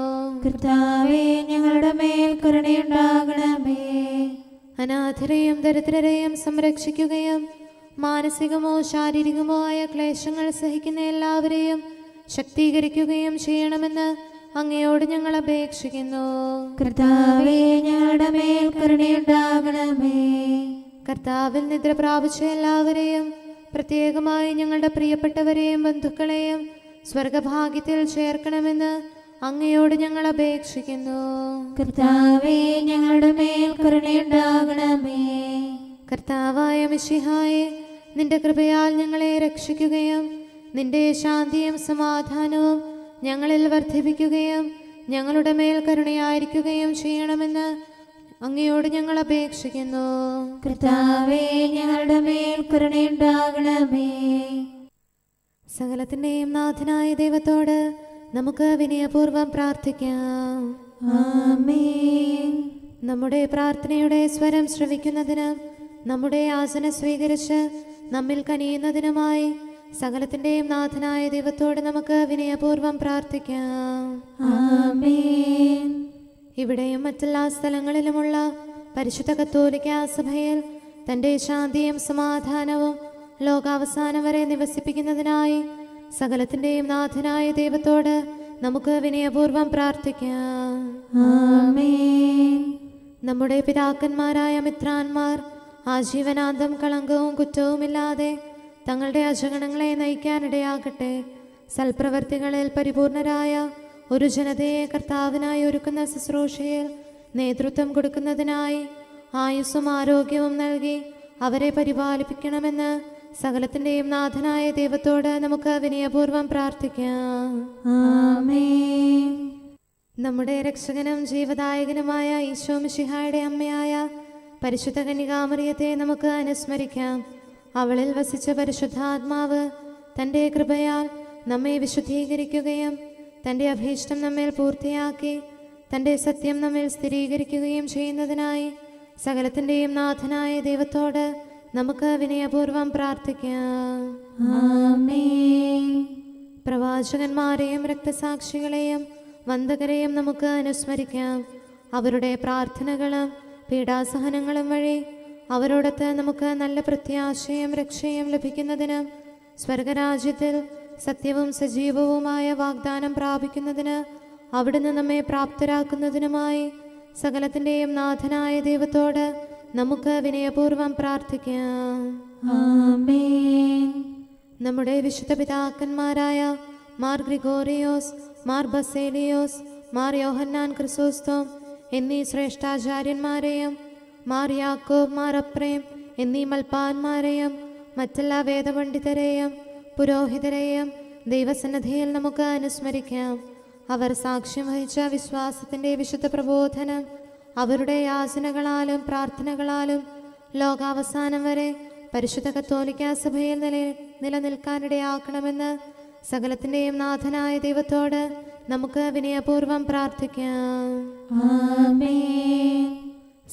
Speaker 1: കർത്താവേ, ഞങ്ങളുടെ മേൽ കരുണയുണ്ടാകണമേ.
Speaker 2: അനാഥരെയും ദരിദ്രരെയും സംരക്ഷിക്കുകയും മാനസികമോ ശാരീരികമോ ആയ ക്ലേശങ്ങൾ സഹിക്കുന്ന എല്ലാവരെയും ശക്തീകരിക്കുകയും ചെയ്യണമെന്ന് അങ്ങയോട് ഞങ്ങൾ അപേക്ഷിക്കുന്നു.
Speaker 1: കർത്താവേ, ഞങ്ങളുടെ മേൽ കരുണയുണ്ടാകണമേ.
Speaker 2: കർത്താവിൽ നിദ്ര പ്രാപിച്ച എല്ലാവരെയും പ്രത്യേകമായി ഞങ്ങളുടെ പ്രിയപ്പെട്ടവരെയും ബന്ധുക്കളെയും സ്വർഗഭാഗ്യത്തിൽ ചേർക്കണമെന്ന് അങ്ങയോട് ഞങ്ങൾ അപേക്ഷിക്കുന്നു.
Speaker 1: കർത്താവേ, ഞങ്ങളുടെ മേൽ കരുണയുണ്ടാകണമേ.
Speaker 2: കർത്താവായ മിശിഹായെ, നിന്റെ കൃപയാൽ ഞങ്ങളെ രക്ഷിക്കുകയും നിന്റെ ശാന്തിയും സമാധാനവും ഞങ്ങളിൽ വർദ്ധിപ്പിക്കുകയും ഞങ്ങളുടെ മേൽ കരുണയായിരിക്കുകയും ചെയ്യണമെന്ന് അങ്ങയോട് ഞങ്ങൾ അപേക്ഷിക്കുന്നു.
Speaker 1: കർത്താവേ, ഞങ്ങളുടെ മേൽ കരുണയുണ്ടാകണമേ.
Speaker 2: സകലത്തിൻ്റെയും നാഥനായ ദൈവത്തോട് നമുക്ക് വിനയപൂർവ്വം പ്രാർത്ഥിക്കാം.
Speaker 1: ആമേൻ.
Speaker 2: നമ്മുടെ പ്രാർത്ഥനയുടെ സ്വരം ശ്രവിക്കുന്നതിനും നമ്മുടെ യാചന സ്വീകരിച്ച് നമ്മിൽ കനിയുന്നതിനുമായി സകലത്തിൻ്റെയും നാഥനായ ദൈവത്തോട് നമുക്ക് വിനയപൂർവ്വം പ്രാർത്ഥിക്കാം.
Speaker 1: ആമേൻ.
Speaker 2: ഇവിടെയും മറ്റെല്ലാ സ്ഥലങ്ങളിലുമുള്ള പരിശുദ്ധ കത്തോലിക്കാ സഭയിൽ തൻ്റെ ശാന്തിയും സമാധാനവും ലോകാവസാനം വരെ നിവസിപ്പിക്കുന്നതിനായി സകലത്തിൻ്റെയും നാഥനായ ദൈവത്തോട് നമുക്ക് വിനയപൂർവ്വം പ്രാർത്ഥിക്കാം.
Speaker 1: ആമേൻ.
Speaker 2: നമ്മുടെ പിതാക്കന്മാരായ മിത്രാന്മാർ ആജീവനാന്തം കളങ്കവും കുറ്റവുമില്ലാതെ തങ്ങളുടെ അജഗണങ്ങളെ നയിക്കാനിടയാകട്ടെ. സൽപ്രവർത്തികളിൽ പരിപൂർണരായ ഒരു ജനതയെ കർത്താവിനായി ഒരുക്കുന്ന ശുശ്രൂഷയിൽ നേതൃത്വം കൊടുക്കുന്നതിനായി ആയുസ്സും ആരോഗ്യവും നൽകി അവരെ പരിപാലിപ്പിക്കണമെന്ന് സകലത്തിൻ്റെയും നാഥനായ ദൈവത്തോട് നമുക്ക് വിനയപൂർവ്വം പ്രാർത്ഥിക്കാം.
Speaker 1: ആമേൻ.
Speaker 2: നമ്മുടെ രക്ഷകനും ജീവദായകനുമായ ഈശോ മിശിഹായുടെ അമ്മയായ പരിശുദ്ധ കന്യകാമറിയത്തെ നമുക്ക് അനുസ്മരിക്കാം. അവളിൽ വസിച്ച പരിശുദ്ധാത്മാവ് തൻ്റെ കൃപയാൽ നമ്മെ വിശുദ്ധീകരിക്കുകയും തൻ്റെ അഭീഷ്ടം നമ്മിൽ പൂർത്തിയാക്കി തൻ്റെ സത്യം നമ്മിൽ സ്ഥിരീകരിക്കുകയും ചെയ്യുന്നതിനായി സകലത്തിൻ്റെയും നാഥനായ ദൈവത്തോട് നമുക്ക് വിനയപൂർവ്വം പ്രാർത്ഥിക്കാം.
Speaker 1: ആമേൻ.
Speaker 2: പ്രവാചകന്മാരെയും രക്തസാക്ഷികളെയും വന്ദകരെയും നമുക്ക് അനുസ്മരിക്കാം. അവരുടെ പ്രാർത്ഥനകളും പീഡാസഹനങ്ങളും വഴി അവരോടൊത്ത് നമുക്ക് നല്ല പ്രത്യാശയും രക്ഷയും ലഭിക്കുന്നതിന് സ്വർഗരാജ്യത്തിൽ സത്യവും സജീവവുമായ വാഗ്ദാനം പ്രാപിക്കുന്നതിന് അവിടുന്ന് നമ്മെ പ്രാപ്തരാക്കുന്നതിനുമായി സകലത്തിൻ്റെയും നാഥനായ ദൈവത്തോട് നമുക്ക് വിനയപൂർവ്വം പ്രാർത്ഥിക്കാം.
Speaker 1: ആമേൻ.
Speaker 2: നമ്മുടെ വിശുദ്ധ പിതാക്കന്മാരായ മാർ ഗ്രിഗോറിയോസ്, മാർ ബസേലിയോസ്, മാർ യോഹന്നാൻ ക്രിസോസ്തോം എന്നീ ശ്രേഷ്ഠാചാര്യന്മാരെയും മാർ യാക്കോബ്, മാർ അപ്രേം എന്നീ മൽപ്പാന്മാരെയും മറ്റെല്ലാ വേദപണ്ഡിതരെയും പുരോഹിതരെയും ദൈവസന്നിധിയിൽ നമുക്ക് അനുസ്മരിക്കാം. അവർ സാക്ഷ്യം വഹിച്ച വിശ്വാസത്തിൻ്റെ വിശുദ്ധ പ്രബോധനം അവരുടെ യാചനകളാലും പ്രാർത്ഥനകളാലും ലോകാവസാനം വരെ പരിശുദ്ധ കത്തോലിക്കാ സഭയിൽ നിലനിൽക്കാനിടയാക്കണമെന്ന് സകലത്തിൻ്റെയും നാഥനായ ദൈവത്തോട് നമുക്ക് വിനയപൂർവ്വം പ്രാർത്ഥിക്കാം.
Speaker 1: ആമേൻ.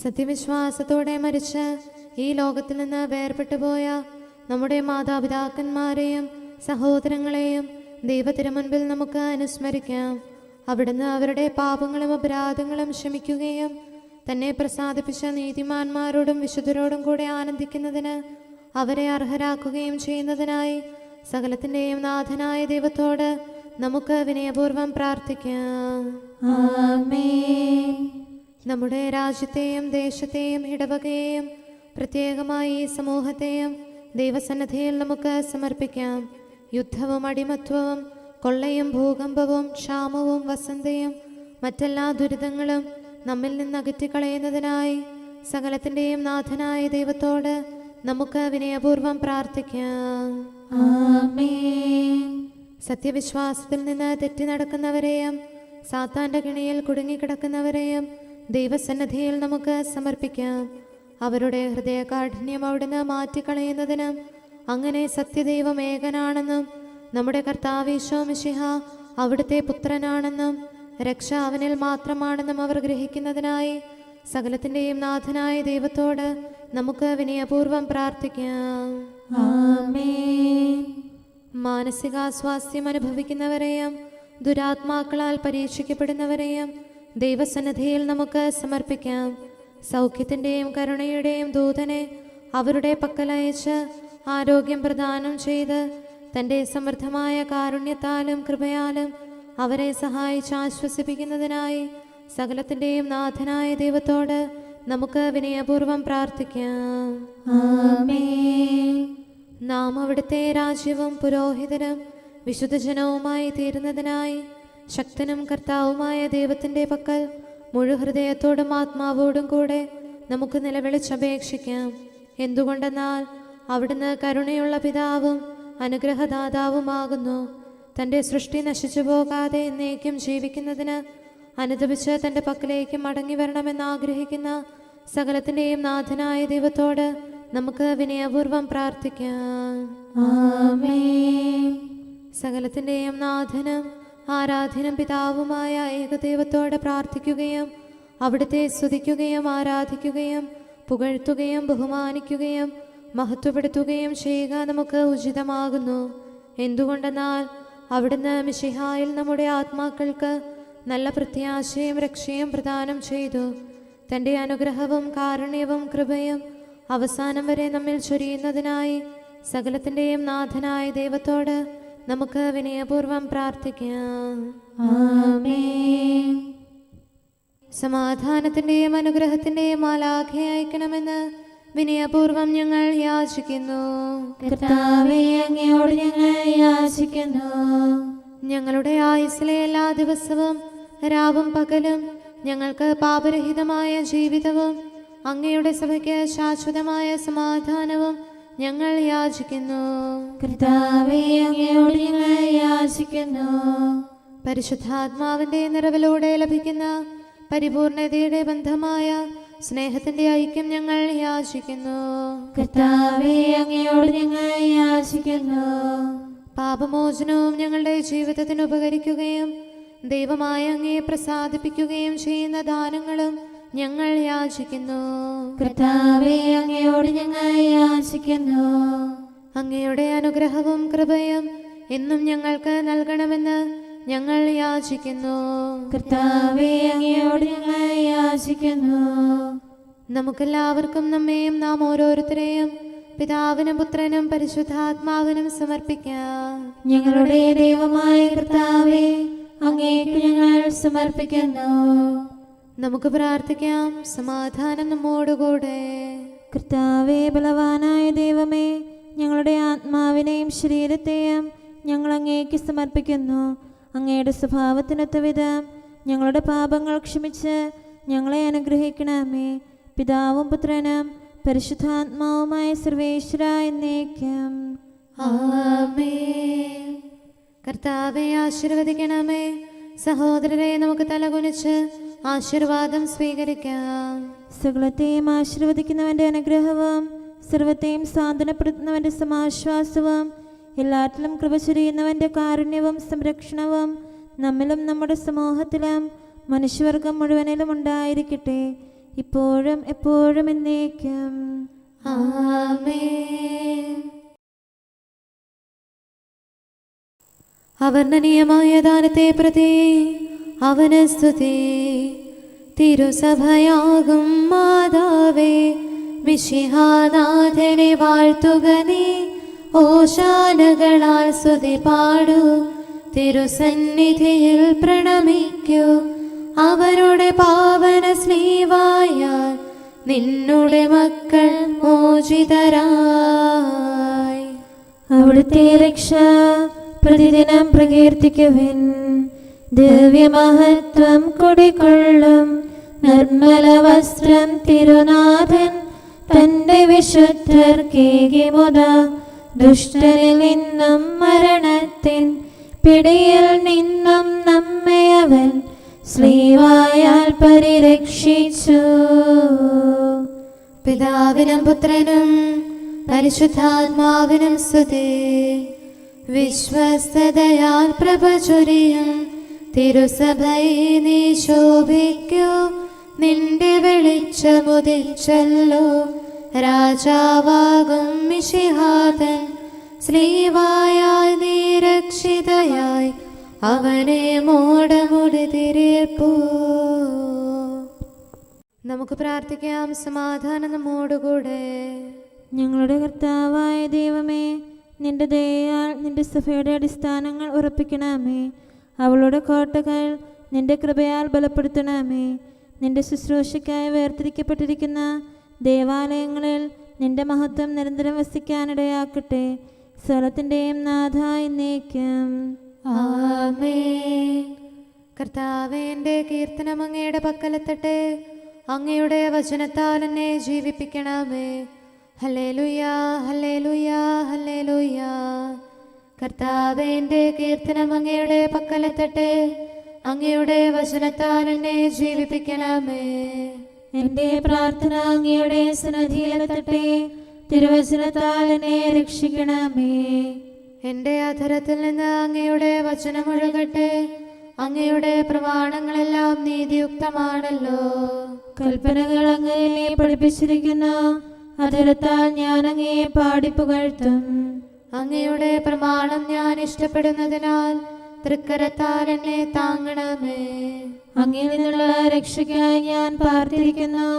Speaker 2: സത്യവിശ്വാസത്തോടെ മരിച്ച് ഈ ലോകത്തിൽ നിന്ന് വേർപെട്ടുപോയ നമ്മുടെ മാതാപിതാക്കന്മാരെയും സഹോദരങ്ങളെയും ദൈവത്തിരുമുൻപിൽ നമുക്ക് അനുസ്മരിക്കാം. അവിടുന്ന് അവരുടെ പാപങ്ങളും അപരാധങ്ങളും ക്ഷമിക്കുകയും തന്നെ പ്രസാദിപ്പിച്ച നീതിമാന്മാരോടും വിശുദ്ധരോടും കൂടെ ആനന്ദിക്കുന്നതിന് അവരെ അർഹരാക്കുകയും ചെയ്യുന്നതിനായി സകലത്തിൻ്റെയും നാഥനായ ദൈവത്തോട് നമുക്ക് വിനയപൂർവ്വം പ്രാർത്ഥിക്കാം.
Speaker 1: ആമേൻ.
Speaker 2: നമ്മുടെ രാജ്യത്തെയും ദേശത്തെയും ഇടവകയെയും പ്രത്യേകമായി ഈ സമൂഹത്തെയും ദൈവസന്നിധിയിൽ നമുക്ക് സമർപ്പിക്കാം. യുദ്ധവും അടിമത്വവും കൊള്ളയും ഭൂകമ്പവും ക്ഷാമവും വസന്തയും മറ്റെല്ലാ ദുരിതങ്ങളും നമ്മിൽ നിന്ന് അകറ്റിക്കളയുന്നതിനായി സകലത്തിൻ്റെയും നാഥനായ ദൈവത്തോട് നമുക്ക് വിനയപൂർവ്വം പ്രാർത്ഥിക്കാം.
Speaker 1: ആമേൻ.
Speaker 2: സത്യവിശ്വാസത്തിൽ നിന്ന് തെറ്റി നടക്കുന്നവരെയും സാത്താൻ്റെ കെണിയിൽ കുടുങ്ങിക്കിടക്കുന്നവരെയും ദൈവസന്നിധിയിൽ നമുക്ക് സമർപ്പിക്കാം. അവരുടെ ഹൃദയകാഠിന്യം അവിടുന്ന് മാറ്റിക്കളയുന്നതിനും അങ്ങനെ സത്യദൈവം ഏകനാണെന്നും നമ്മുടെ കർത്താവ് ഈശോ മിശിഹ അവിടുത്തെ പുത്രനാണെന്നും രക്ഷ അവനിൽ മാത്രമാണെന്നും അവർ ഗ്രഹിക്കുന്നതിനായി സകലത്തിൻ്റെയും നാഥനായ ദൈവത്തോട് നമുക്ക് വിനയപൂർവ്വം പ്രാർത്ഥിക്കാം.
Speaker 1: ആമേൻ.
Speaker 2: മാനസികാസ്വാസ്ഥ്യം അനുഭവിക്കുന്നവരെയും ദുരാത്മാക്കളാൽ പരീക്ഷിക്കപ്പെടുന്നവരെയും ദൈവസന്നിധിയിൽ നമുക്ക് സമർപ്പിക്കാം. സൗഖ്യത്തിൻ്റെയും കരുണയുടെയും ദൂതനെ അവരുടെ പക്കലയച്ച് ആരോഗ്യം പ്രദാനം ചെയ്ത് തൻ്റെ സമൃദ്ധമായ കാരുണ്യത്താലും കൃപയാലും അവരെ സഹായിച്ച് ആശ്വസിപ്പിക്കുന്നതിനായി സകലത്തിൻ്റെയും നാഥനായ ദൈവത്തോട് നമുക്ക് വിനയപൂർവ്വം പ്രാർത്ഥിക്കാം.
Speaker 1: ആമേൻ.
Speaker 2: നാം അവിടുത്തെ രാജ്യവും പുരോഹിതനും വിശുദ്ധജനവുമായി തീരുന്നതിനായി ശക്തനും കർത്താവുമായ ദൈവത്തിൻ്റെ പക്കൽ മുഴുഹൃദയത്തോടും ആത്മാവോടും കൂടെ നമുക്ക് നിലവിളിച്ചപേക്ഷിക്കാം. എന്തുകൊണ്ടെന്നാൽ അവിടുന്ന് കരുണയുള്ള പിതാവും അനുഗ്രഹദാതാവുമാകുന്നു. തൻ്റെ സൃഷ്ടി നശിച്ചു പോകാതെ എന്നേക്കും ജീവിക്കുന്നതിന് അനുദപിച്ച് തൻ്റെ പക്കലേക്ക് മടങ്ങി വരണമെന്ന് ആഗ്രഹിക്കുന്ന സകലത്തിൻ്റെയും നാഥനായ ദൈവത്തോട് നമുക്ക് വിനയപൂർവ്വം പ്രാർത്ഥിക്കാം.
Speaker 1: ആമേൻ.
Speaker 2: സകലത്തിൻ്റെയും നാഥനും ആരാധ്യനും പിതാവുമായ ഏകദൈവത്തോട് പ്രാർത്ഥിക്കുകയും അവിടുത്തെ സ്തുതിക്കുകയും ആരാധിക്കുകയും പുകഴ്ത്തുകയും ബഹുമാനിക്കുകയും മഹത്വപ്പെടുത്തുകയും ചെയ്യുക നമുക്ക് ഉചിതമാകുന്നു. എന്തുകൊണ്ടെന്നാൽ അവിടുന്ന് മിശിഹായിൽ നമ്മുടെ ആത്മാക്കൾക്ക് നല്ല പ്രത്യാശയും രക്ഷയും പ്രദാനം ചെയ്തു. തൻ്റെ അനുഗ്രഹവും കാരുണ്യവും കൃപയും അവസാനം വരെ നമ്മിൽ ചൊരിയുന്നതിനായി സകലത്തിൻ്റെയും നാഥനായ ദൈവത്തോട് നമുക്ക് വിനയപൂർവ്വം പ്രാർത്ഥിക്കാം.
Speaker 1: ആമേൻ.
Speaker 2: സമാധാനത്തിൻ്റെയും അനുഗ്രഹത്തിൻ്റെയും മാലാഖയെ അയക്കണമെന്ന് വിനയപൂർവ്വം ഞങ്ങൾ യാചിക്കുന്നു.
Speaker 1: കർത്താവേ, അങ്ങയോട് ഞങ്ങൾ യാചിക്കുന്നു.
Speaker 2: ഞങ്ങളുടെ ആയുസ്സിലെ എല്ലാ ദിവസവും രാവും പകലും ഞങ്ങൾക്ക് പാപരഹിതമായ ജീവിതവും അങ്ങയുടെ സഭയ്ക്ക് ശാശ്വതമായ സമാധാനവും ഞങ്ങൾ യാചിക്കുന്നു.
Speaker 1: കർത്താവേ, അങ്ങയോട് ഞങ്ങൾ യാചിക്കുന്നു.
Speaker 2: പരിശുദ്ധാത്മാവിൻ്റെ നിറവിലൂടെ ലഭിക്കുന്ന പരിപൂർണതയുടെ ബന്ധമായ സ്നേഹത്തിൻ്റെ ഐക്യം ഞങ്ങൾ യാചിക്കുന്നു.
Speaker 1: കർത്താവേ, അങ്ങയോട് ഞങ്ങൾ യാചിക്കുന്നു.
Speaker 2: പാപമോചനവും ഞങ്ങളുടെ ജീവിതത്തിന് ഉപകരിക്കുകയും ദൈവമായ അങ്ങയെ പ്രസാദിപ്പിക്കുകയും ചെയ്യുന്ന ദാനങ്ങളും ഞങ്ങൾ യാചിക്കുന്നു.
Speaker 1: കർത്താവേ, അങ്ങയോട് ഞങ്ങൾ യാചിക്കുന്നു.
Speaker 2: അങ്ങയുടെ അനുഗ്രഹവും കൃപയും എന്നും ഞങ്ങൾക്ക് നൽകണമെന്ന് ഞങ്ങൾ യാചിക്കുന്നു.
Speaker 1: കർത്താവേ, അങ്ങയോട് ഞങ്ങൾ യാചിക്കുന്നു.
Speaker 2: നമുക്കെല്ലാവർക്കും നമ്മെയും നാം ഓരോരുത്തരെയും പിതാവിനും പുത്രനും പരിശുദ്ധാത്മാവിനും സമർപ്പിക്കാം.
Speaker 1: ഞങ്ങളുടെ ദൈവമായ കർത്താവേ, അങ്ങേക്ക് ഞങ്ങൾ സമർപ്പിക്കുന്നു.
Speaker 2: നമുക്ക് പ്രാർത്ഥിക്കാം. സമാധാനം നമ്മോടുകൂടെ.
Speaker 1: കർത്താവേ, ബലവാനായ ദൈവമേ, ഞങ്ങളുടെ ആത്മാവിനെയും ശരീരത്തെയും ഞങ്ങൾ അങ്ങേക്ക് സമർപ്പിക്കുന്നു. അങ്ങയുടെ സ്വഭാവത്തിനൊത്ത വിധം ഞങ്ങളുടെ പാപങ്ങൾ ക്ഷമിച്ച് ഞങ്ങളെ അനുഗ്രഹിക്കണമേ. പിതാവും പുത്രനും പരിശുദ്ധാത്മാവുമായ സർവേശ്വര എന്നേക്കും.
Speaker 2: ആമേൻ. കർത്താവെ ആശീർവദിക്കണമേ. സഹോദരരെ, നമുക്ക് തലകുനിച്ച് ആശീർവാദം സ്വീകരിക്കാം.
Speaker 1: സകലത്തെയും ആശീർവദിക്കുന്നവന്റെ അനുഗ്രഹവും സർവത്തെയും സാന്ത്വനപ്പെടുത്തുന്നവന്റെ സമാശ്വാസവും എല്ലാറ്റിലും കൃപ ചൊരിയുന്നവന്റെ കാരുണ്യവും സംരക്ഷണവും നമ്മിലും നമ്മുടെ സമൂഹത്തിലും മനുഷ്യവർഗം മുഴുവനിലും ഉണ്ടായിരിക്കട്ടെ, ഇപ്പോഴും എപ്പോഴും എന്നേക്കും.
Speaker 2: ആമേൻ. അവർണ്ണനീയമായ ദാനത്തെ പ്രതി അവന് സ്തുതി. തിരുസഭയാകും മാതാവേ, മിശിഹാനാഥനെ വാഴ്ത്തുക നീ. ഓശാനകളാൽ സ്തുതി പാടൂ, തിരുസന്നിധിയിൽ പ്രണമിക്കൂ. അവരുടെ പാവന സ്ലീവായാൽ നിന്നുടെ മക്കൾ മോചിതരായി.
Speaker 1: അവിടുത്തെ രക്ഷ പ്രതിദിനം പ്രകീർത്തിക്കുവിൻ. ദിവ്യമഹത്വം കൊടികൊള്ളും നിർമ്മല വസ്ത്രം തിരുനാഥൻ തന്റെ വിശുദ്ധർക്കേകി മുത. ദുഷ്ടനിൽ നിന്നും മരണത്തിൻ പിടിയിൽ നിന്നും നമ്മെ അവൻ സ്ലീവായാൽ പരിരക്ഷിച്ചു.
Speaker 2: പിതാവിനും പുത്രനും പരിശുദ്ധാത്മാവിനും സ്തുതി. വിശ്വസ്തതയാൽ പ്രഭ ചൊരിയും തിരുസഭയെ നീ ശോഭിക്കൂ. നിന്റെ വെളിച്ചമുദിച്ചല്ലോ, രാജാവാകും മിശിഹാതൻ സ്ലീവായായി നീ രക്ഷിതയായി അവനെ മോടമുടി തിരിപ്പൂ. നമുക്ക് പ്രാർത്ഥിക്കാം. സമാധാനം നമ്മോടുകൂടെ.
Speaker 1: ഞങ്ങളുടെ കർത്താവായ ദൈവമേ, നിന്റെ ദയയാൽ നിന്റെ സഭയുടെ അടിസ്ഥാനങ്ങൾ ഉറപ്പിക്കണമേ. അവളുടെ കോട്ടകൾ നിന്റെ കൃപയാൽ ബലപ്പെടുത്തണമേ. നിന്റെ ശുശ്രൂഷയ്ക്കായി വേർതിരിക്കപ്പെട്ടിരിക്കുന്ന ദേവാലയങ്ങളിൽ നിന്റെ മഹത്വം നിരന്തരം വസിക്കാനിടയാക്കട്ടെ. സ്ഥലത്തിൻ്റെയും നാഥ എന്നേക്കും.
Speaker 2: ആമേൻ. കർത്താവേ, എൻ്റെ കീർത്തനം അങ്ങയുടെ പക്കലെത്തട്ടെ. അങ്ങയുടെ വചനത്താൽ എന്നെ ജീവിപ്പിക്കണമേ. ഹല്ലേലൂയാ, ഹല്ലേലൂയാ, ഹല്ലേലൂയാ. കർത്താവേ, എൻ്റെ കീർത്തനം അങ്ങയുടെ പക്കലെത്തട്ടെ. അങ്ങയുടെ വചനത്താൽ എന്നെ ജീവിപ്പിക്കണമേ.
Speaker 1: എൻ്റെ പ്രാർത്ഥന അങ്ങയുടെ സന്നിധിയിലെത്തട്ടെ. തിരുവചനത്താൽ എന്നെ രക്ഷിക്കണമേ.
Speaker 2: എൻ്റെ അധരത്തിൽ നിന്ന് അങ്ങയുടെ വചനമൊഴുകട്ടെ. അങ്ങയുടെ പ്രമാണങ്ങളെല്ലാം നീതിയുക്തമാണല്ലോ.
Speaker 1: കൽപ്പനകൾ അങ്ങനെ പഠിപ്പിച്ചിരിക്കുന്നു. അധരത്താൽ ഞാൻ അങ്ങയെ പാടിപ്പുകഴ്ത്തും.
Speaker 2: അങ്ങയുടെ പ്രമാണം ഞാൻ ഇഷ്ടപ്പെടുന്നതിനാൽ തൃക്കരത്താൽ എന്നെ താങ്ങണമേ.
Speaker 1: അങ്ങിൽ നിന്നുള്ള രക്ഷയ്ക്കായി ഞാൻ പാർത്തിരിക്കുന്നു.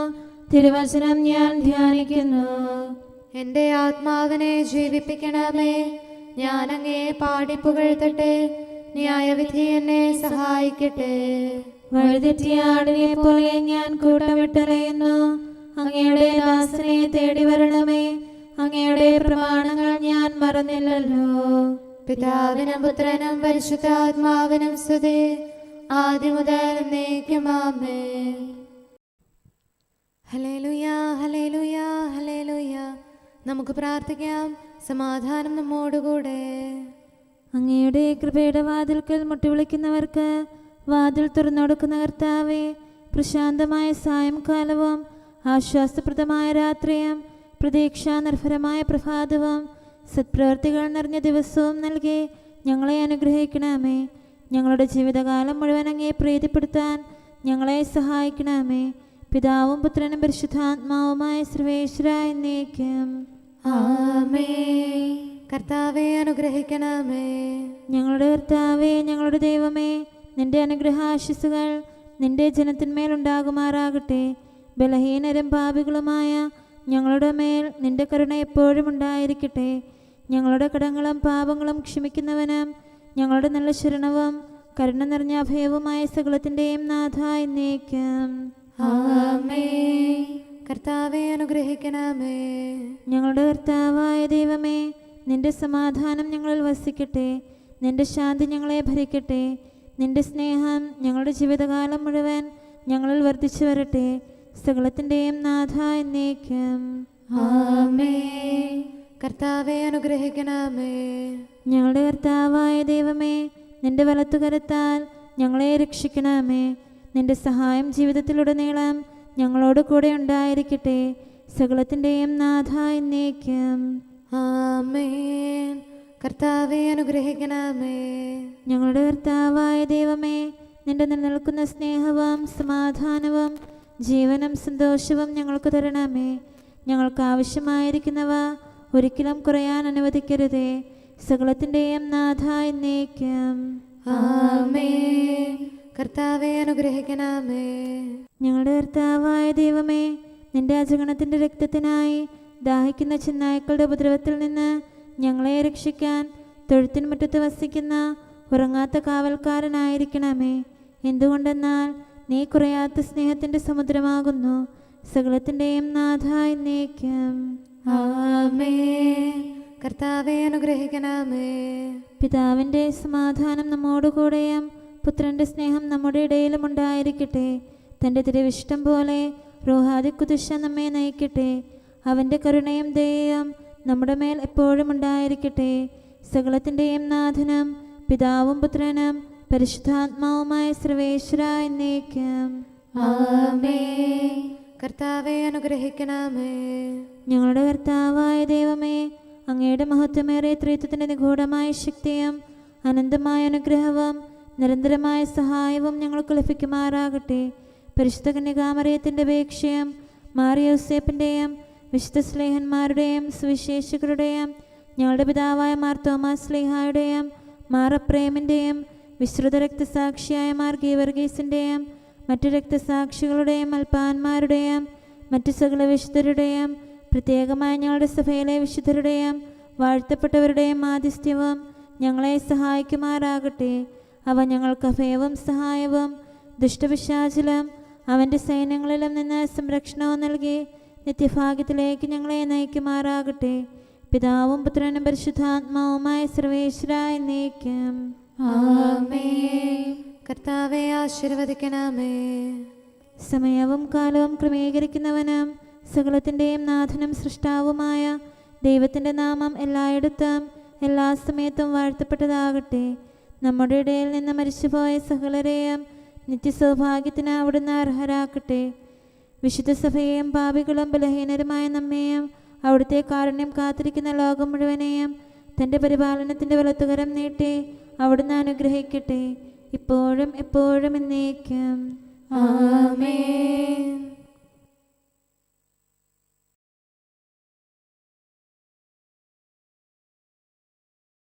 Speaker 1: തിരുവചനം ഞാൻ ധ്യാനിക്കുന്നു.
Speaker 2: എൻ്റെ ആത്മാവിനെ ജീവിപ്പിക്കണമേ. ഞാൻ അങ്ങയെ പാടിപ്പുകഴ്ത്തട്ടെ. ന്യായവിധി എന്നെ സഹായിക്കട്ടെ.
Speaker 1: വഴിതെറ്റിയ ആടിനെ പോലെ ഞാൻ കൂട്ടമിട്ടറിയുന്നു. അങ്ങയുടെ ദാസനെ തേടി വരണമേ. അങ്ങയുടെ പ്രമാണങ്ങൾ ഞാൻ മറന്നില്ലല്ലോ.
Speaker 2: പിതാവിനും പുത്രനും പരിശുദ്ധാത്മാവിനും സ്തുതി, ആദ്യം മുതൽ എന്നേക്കും ആമേൻ. ഹല്ലേലൂയാ, ഹല്ലേലൂയാ, ഹല്ലേലൂയാ. നമുക്ക് പ്രാർത്ഥിക്കാം. സമാധാനം നമ്മോടുകൂടെ.
Speaker 1: അങ്ങയുടെ കൃപയുടെ വാതിൽക്കൽ മുട്ടിവിളിക്കുന്നവർക്ക് വാതിൽ തുറന്നുകൊടുക്കുന്ന കർത്താവേ, പ്രശാന്തമായ സായംകാലവും ആശ്വാസപ്രദമായ രാത്രിയും പ്രതീക്ഷാനിർഭരമായ പ്രഭാതവും സത്പ്രവൃത്തികൾ നിറഞ്ഞ ദിവസവും നൽകി ഞങ്ങളെ അനുഗ്രഹിക്കണമേ. ഞങ്ങളുടെ ജീവിതകാലം മുഴുവൻ അങ്ങയെ പ്രീതിപ്പെടുത്താൻ ഞങ്ങളെ സഹായിക്കണമേ. പിതാവും പുത്രനും പരിശുദ്ധാത്മാവുമായ സർവേശ്വര എന്നേക്കും.
Speaker 2: ആമേൻ. കർത്താവേ, അനുഗ്രഹിക്കണമേ.
Speaker 1: ഞങ്ങളുടെ കർത്താവേ, ഞങ്ങളുടെ ദൈവമേ, നിന്റെ അനുഗ്രഹാശിസുകൾ നിന്റെ ജനത്തിന്മേലുണ്ടാകുമാറാകട്ടെ. ബലഹീനരും പാപികളുമായ ഞങ്ങളുടെ മേൽ നിന്റെ കരുണ എപ്പോഴും ഉണ്ടായിരിക്കട്ടെ. ഞങ്ങളുടെ കടങ്ങളും പാപങ്ങളും ക്ഷമിക്കുന്നവനും ഞങ്ങളുടെ നല്ല ശരണവും കരുണ നിറഞ്ഞ അഭയവുമായ സകലത്തിൻ്റെയും നാഥ എന്നേക്കും.
Speaker 2: ആമേൻ. കർത്താവേ, അനുഗ്രഹിക്കണമേ.
Speaker 1: ഞങ്ങളുടെ കർത്താവായ ദൈവമേ, നിന്റെ സമാധാനം ഞങ്ങളിൽ വസിക്കട്ടെ. നിന്റെ ശാന്തി ഞങ്ങളെ ഭരിക്കട്ടെ. നിന്റെ സ്നേഹം ഞങ്ങളുടെ ജീവിതകാലം മുഴുവൻ ഞങ്ങളിൽ വർദ്ധിച്ചു വരട്ടെ. സകലത്തിൻ്റെയും നാഥ എന്നേക്കും.
Speaker 2: ആമേൻ. കർത്താവേ, അനുഗ്രഹിക്കണമേ.
Speaker 1: ഞങ്ങളുടെ കർത്താവായ ദൈവമേ, നിന്റെ വലത്തുകരത്താൽ ഞങ്ങളെ രക്ഷിക്കണമേ. നിന്റെ സഹായം ജീവിതത്തിലുടനീളം ഞങ്ങളോട് കൂടെ ഉണ്ടായിരിക്കട്ടെ. സകലത്തിൻ്റെയും നാഥ എന്നേക്കും.
Speaker 2: ആമേൻ. കർത്താവേ, അനുഗ്രഹിക്കണമേ.
Speaker 1: ഞങ്ങളുടെ കർത്താവായ ദൈവമേ, നിന്റെ നിലനിൽക്കുന്ന സ്നേഹവും സമാധാനവും ജീവനും സന്തോഷവും ഞങ്ങൾക്ക് തരണമേ. ഞങ്ങൾക്ക് ആവശ്യമായിരിക്കുന്നവ ഒരിക്കലും കുറയാൻ അനുവദിക്കരുതേ. സകലത്തിൻ്റെയും നാഥ എന്നേക്കും.
Speaker 2: ആമേൻ. കർത്താവേ, അനുഗ്രഹിക്കണമേ.
Speaker 1: ഞങ്ങളുടെ കർത്താവായ ദൈവമേ, നിന്റെ അജഗണത്തിൻ്റെ രക്തത്തിനായി ദാഹിക്കുന്ന ചെന്നായ്ക്കളുടെ ഉപദ്രവത്തിൽ നിന്ന് ഞങ്ങളെ രക്ഷിക്കാൻ തൊഴുത്തിൻ മുറ്റത്ത് വസിക്കുന്ന ഉറങ്ങാത്ത കാവൽക്കാരനായിരിക്കണമേ. എന്തുകൊണ്ടെന്നാൽ നീ കുറയാത്ത സ്നേഹത്തിൻ്റെ സമുദ്രമാകുന്നു. സകലത്തിൻ്റെയും നാഥ എന്നേക്കും.
Speaker 2: ആമേൻ. കർത്താവേ, അനുഗ്രഹിക്കണമേ.
Speaker 1: പിതാവിൻ്റെ സമാധാനം നമ്മോടുകൂടെയും പുത്രൻ്റെ സ്നേഹം നമ്മുടെ ഇടയിലും ഉണ്ടായിരിക്കട്ടെ. തൻ്റെ തിരുവിഷ്ടം പോലെ റൂഹാദിക്കുദിശ നമ്മെ നയിക്കട്ടെ. അവൻ്റെ കരുണയും ദയയും നമ്മുടെ മേൽ എപ്പോഴും ഉണ്ടായിരിക്കട്ടെ. സകലത്തിൻ്റെയും നാഥനും പിതാവും പുത്രനും പരിശുദ്ധാത്മാവുമായ സർവേശ്വര എന്നേക്കും.
Speaker 2: ആമേൻ. കർത്താവേ, അനുഗ്രഹിക്കണമേ.
Speaker 1: ഞങ്ങളുടെ കർത്താവായ ദൈവമേ, അങ്ങയുടെ മഹത്വമേറിയ ത്രിത്വത്തിൻ്റെ നിഗൂഢമായ ശക്തിയും അനന്തമായ അനുഗ്രഹവും നിരന്തരമായ സഹായവും ഞങ്ങൾക്ക് ലഭിക്കുമാറാകട്ടെ. പരിശുദ്ധ കന്യകാമറിയത്തിൻ്റെ അപേക്ഷയും മാറിയോസേപ്പിൻ്റെയും വിശുദ്ധ സ്ലേഹന്മാരുടെയും സുവിശേഷകരുടെയും ഞങ്ങളുടെ പിതാവായ മാർ തോമാസ് സ്ലീഹായുടെയും മാർ അപ്രേമിൻ്റെയും വിശ്രുത രക്തസാക്ഷിയായ മാർ ഗീവർഗീസിൻ്റെയും മറ്റു രക്തസാക്ഷികളുടെയും അൽപ്പാന്മാരുടെയും മറ്റു സകല വിശുദ്ധരുടെയും പ്രത്യേകമായി ഞങ്ങളുടെ സഭയിലെ വിശുദ്ധരുടെയും വാഴ്ത്തപ്പെട്ടവരുടെയും മാധ്യസ്ഥ്യവും ഞങ്ങളെ സഹായിക്കുമാറാകട്ടെ. അവ ഞങ്ങൾക്ക് അഭയവും സഹായവും ദുഷ്ടപിശാചിലും അവൻ്റെ സൈന്യങ്ങളിലും നിന്ന് സംരക്ഷണവും നൽകി നിത്യഭാഗ്യത്തിലേക്ക് ഞങ്ങളെ നയിക്കുമാറാകട്ടെ. പിതാവും പുത്രനും പരിശുദ്ധാത്മാവുമായ സർവേശ്വരായ എന്നേക്കും.
Speaker 2: ആമേൻ. കർത്താവെ ആശീർവദിക്കണമേ.
Speaker 1: സമയവും കാലവും ക്രമീകരിക്കുന്നവനും സകലത്തിൻ്റെയും നാഥനും സൃഷ്ടാവുമായ ദൈവത്തിൻ്റെ നാമം എല്ലായിടത്തും എല്ലാ സമയത്തും വാഴ്ത്തപ്പെട്ടതാകട്ടെ. നമ്മുടെ ഇടയിൽ നിന്ന് മരിച്ചുപോയ സകലരെയും നിത്യസൗഭാഗ്യത്തിന് അവിടുന്ന് അർഹരാക്കട്ടെ. വിശുദ്ധ സഭയെയും പാപികളും ബലഹീനരുമായ നമ്മെയും അവിടുത്തെ കാരുണ്യം കാത്തിരിക്കുന്ന ലോകം മുഴുവനെയും തൻ്റെ പരിപാലനത്തിൻ്റെ വലത്തുകരം നീട്ടി അവിടുന്ന് അനുഗ്രഹിക്കട്ടെ, ഇപ്പോഴും എപ്പോഴും എന്നേക്കും.
Speaker 2: ആമേൻ.